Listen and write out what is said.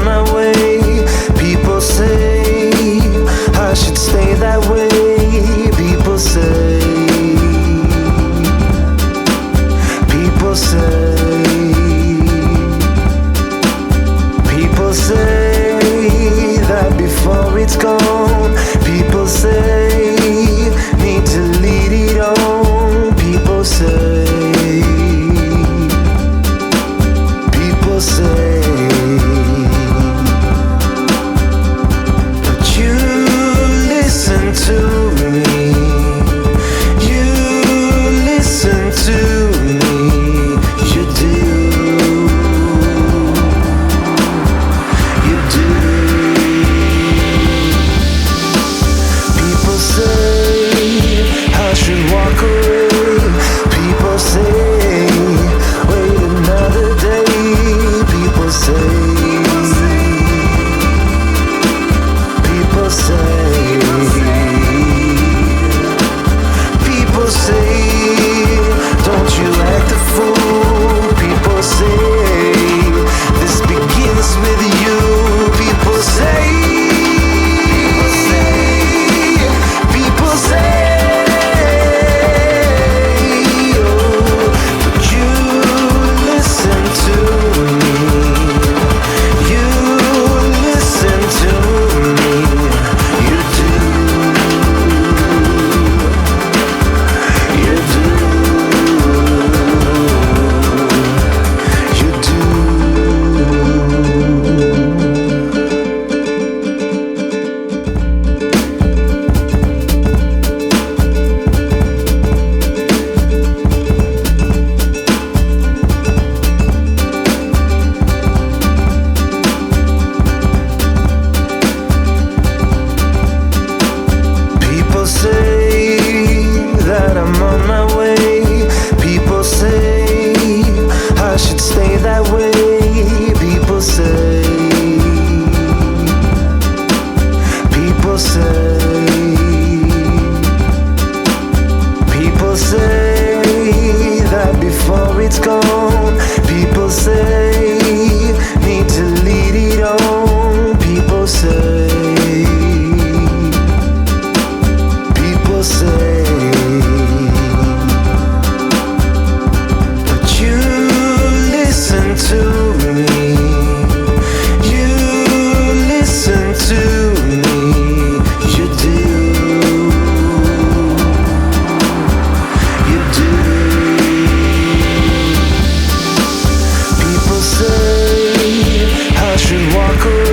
on my way. People say I should stay that way. People say, people say, people say that before it's gone. People say need to lead it on. People say, people say, but you listen to me. You listen to me. You do. You do. People say I should walk away. People say wait another day. People say, people say, people say, don't you act a fool. People say this begins with you. People say, people say, oh, but you listen to me. You listen to me. You do. You do. You do. People say that I'm on my way. People say I should stay that way. People say, people say, people say that before it's gone. People say need to lead it on. People say, people say, but you listen to me. You listen to me. You do. You do. People say I should walk away.